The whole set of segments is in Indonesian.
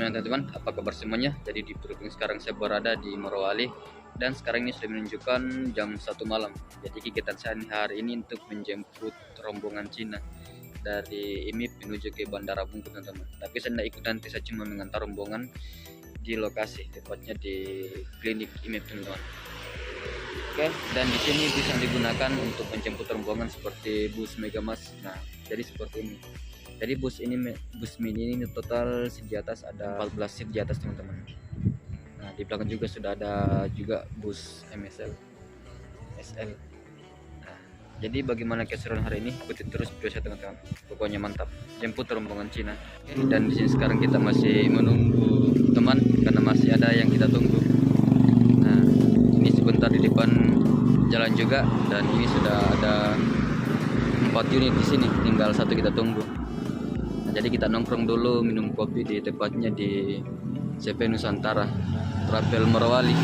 semuanya teman-teman, apa kabar semuanya? Jadi di berhubung sekarang saya berada di Morowali dan sekarang ini sudah menunjukkan jam 1 malam. Jadi kegiatan saya hari ini untuk menjemput rombongan Cina dari IMIP menuju ke Bandara Bungkut teman-teman. Tapi saya tidak ikut nanti, saya cuma mengantar rombongan di lokasi, tepatnya di klinik IMIP teman-teman. Oke, dan di sini bisa digunakan untuk menjemput rombongan seperti bus Megamas. Nah, jadi seperti ini. Jadi bus mini ini total seat di atas ada 14 seat di atas teman-teman. Nah, di belakang juga sudah ada juga bus SL. Nah, jadi bagaimana keseruan hari ini? Ikuti terus video saya teman-teman. Pokoknya mantap. Jemput rombongan Cina. Dan di sini sekarang kita masih menunggu teman karena masih ada yang kita tunggu. Nah, ini sebentar di depan jalan juga dan ini sudah ada 4 unit di sini. Tinggal satu kita tunggu. Jadi kita nongkrong dulu minum kopi di tepatnya di CP Nusantara Travel Morowali.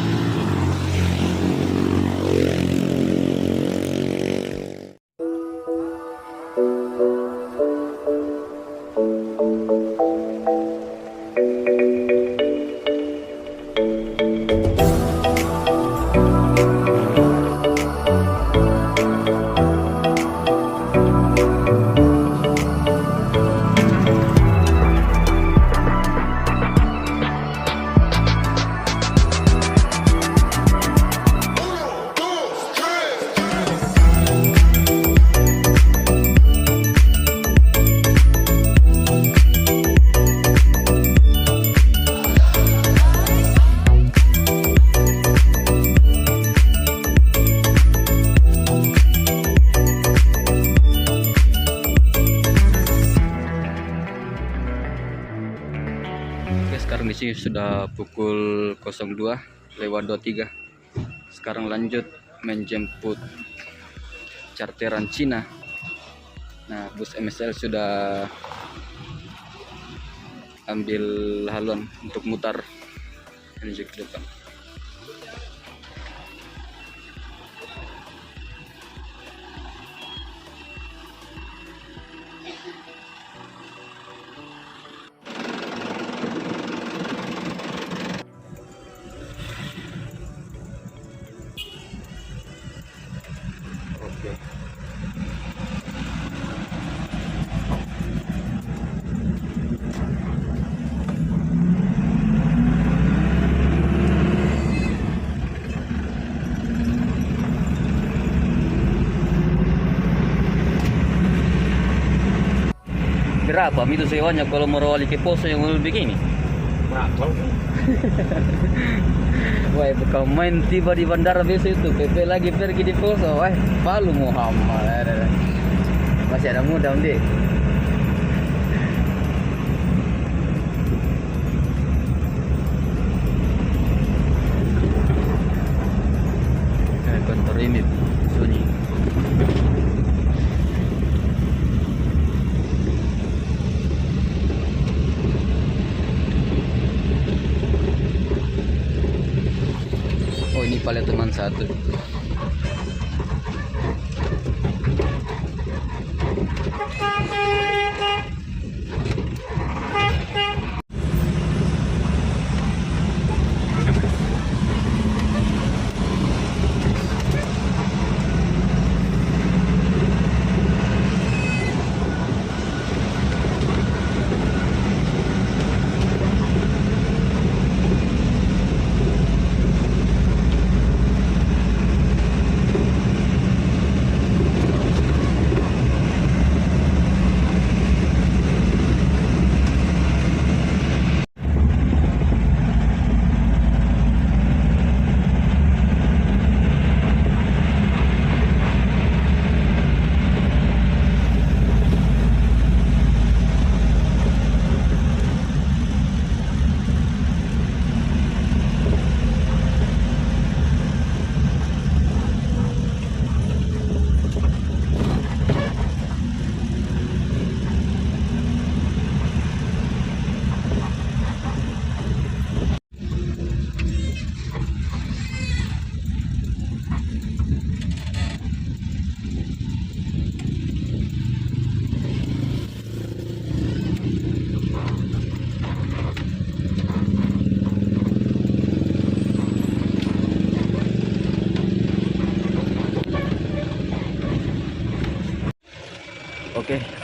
Sekarang di sini sudah pukul 02:23. Sekarang lanjut menjemput charteran Cina. Nah, bus MSL sudah ambil haluan untuk mutar menuju ke depan. Oke. Berapa itu sewanya kalau Morowali ke Poso yang begini? Berapa? Wah, bukan main, tiba di bandara biasa itu PP lagi pergi di Poso. Wah, Palu Muhammad. Masih ada muda deh. Kantor ini sunyi. Oh, ini paling teman satu.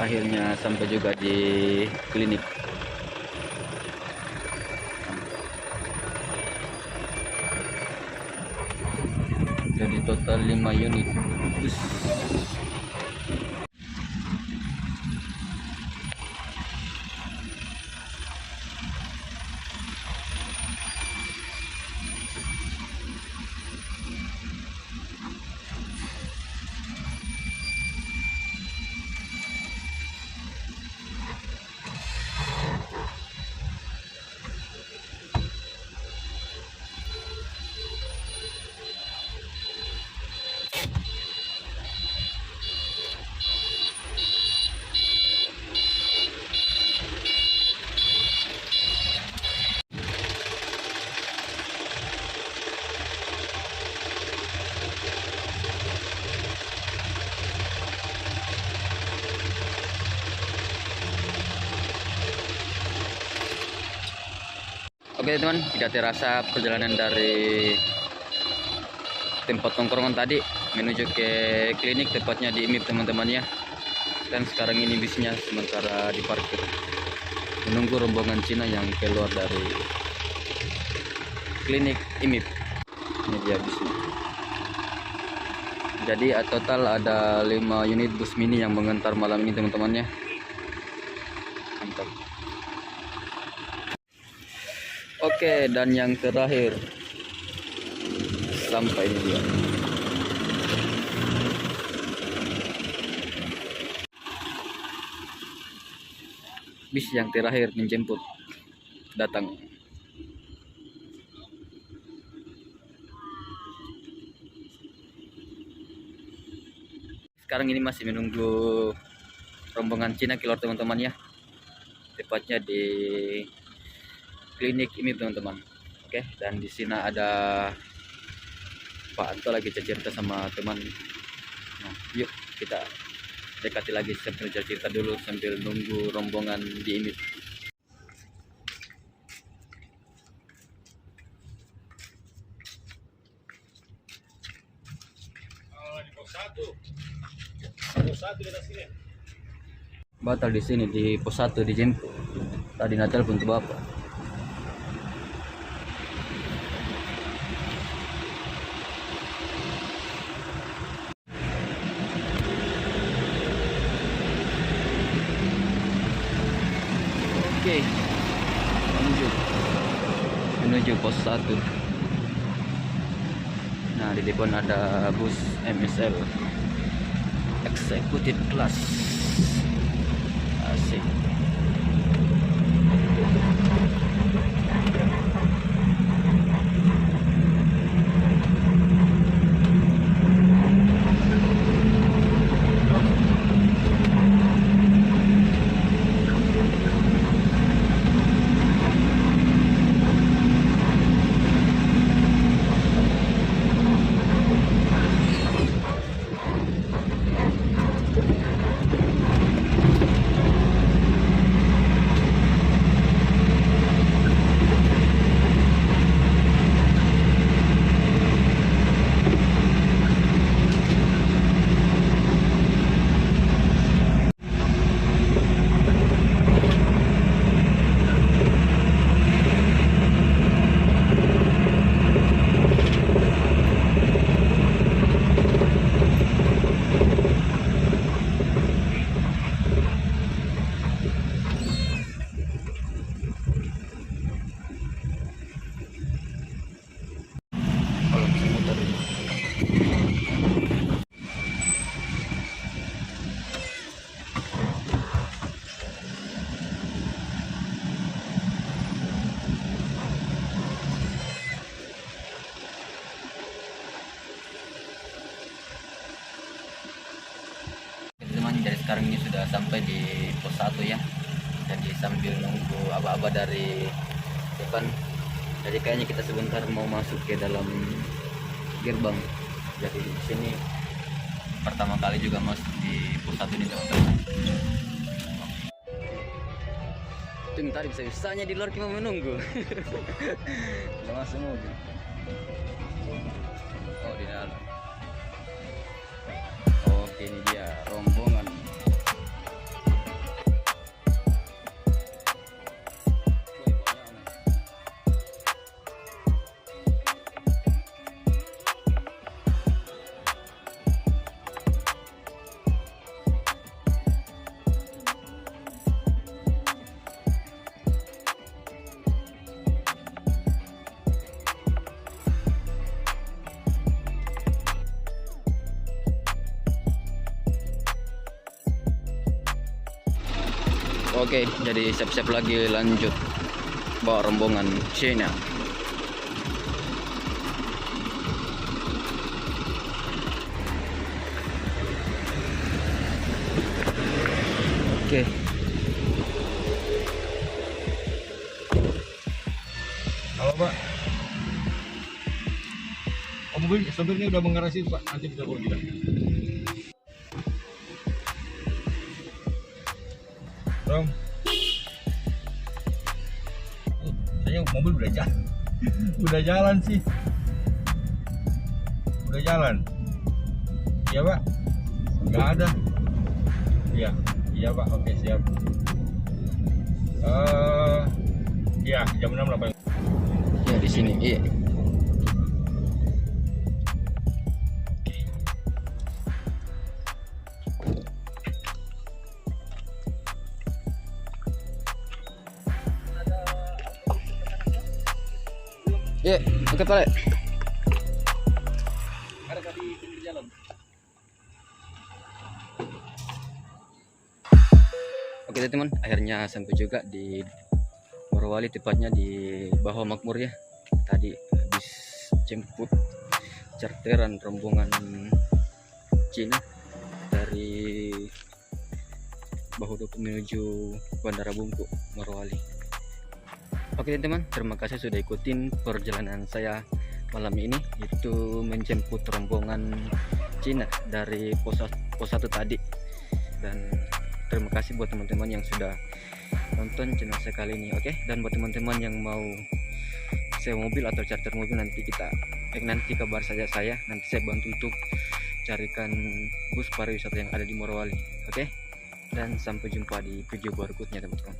akhirnya sampai juga di klinik. Jadi total 5 unit. Oke teman, tidak terasa perjalanan dari tempat tongkrongan tadi menuju ke klinik, tepatnya di IMIP teman-temannya. Dan sekarang ini bisnya sementara diparkir menunggu rombongan Cina yang keluar dari klinik IMIP. Ini dia bisnya. Jadi total ada 5 unit bus mini yang mengantar malam ini teman-temannya. Mantap. Oke, dan yang terakhir sampai ini dia. Bis yang terakhir menjemput datang. Sekarang ini masih menunggu rombongan Cina keluar teman-teman ya. Tepatnya di klinik ini teman-teman. Oke, dan di sini ada Pak Anto lagi cerita sama teman. Nah, yuk kita dekati lagi sambil cerita dulu sambil nunggu rombongan di IMIP. Batal di sini di pos 1 dijemput. Tadi Natal pun tuh Bapak. Oke, menuju pos 1. Nah, di depan ada bus MSL Executive Class. Asik. Jadi sekarang ini sudah sampai di pos 1 ya. Jadi sambil nunggu aba-aba dari depan. Jadi kayaknya kita sebentar mau masuk ke dalam gerbang. Jadi di sini pertama kali juga masuk di pos 1 ini teman-teman. Tunggu tadi bisa-bisanya di luar kita menunggu. Udah masuk mobil. Oh di dalam. Oke, ini dia rombongan Oke, jadi siap-siap lagi lanjut bawa rombongan Cina. Oke. Halo Pak. Oh, mobil sopirnya udah mengarasi Pak, nanti bisa bawa kita. Rom. Saya mobil udah jalan. Udah jalan sih. Udah jalan. Iya Pak. Nggak ada. Iya, iya Pak. Oke siap. Iya jam 6 lah Pak. Ya di sini. Iya. Iya, oke Pak. Ada tadi pinggir jalan. Oke teman, akhirnya sampai juga di Morowali, tepatnya di Baho Makmur ya. Tadi habis jemput charteran rombongan Cina dari Baho menuju Bandara Bungku, Morowali. Oke teman, terima kasih sudah ikutin perjalanan saya malam ini, itu menjemput rombongan Cina dari pos 1 tadi. Dan terima kasih buat teman-teman yang sudah nonton channel saya kali ini. Oke, dan buat teman-teman yang mau sewa mobil atau charter mobil, nanti kabar saja saya, nanti saya bantu untuk carikan bus pariwisata yang ada di Morowali. Oke, dan sampai jumpa di video berikutnya teman-teman.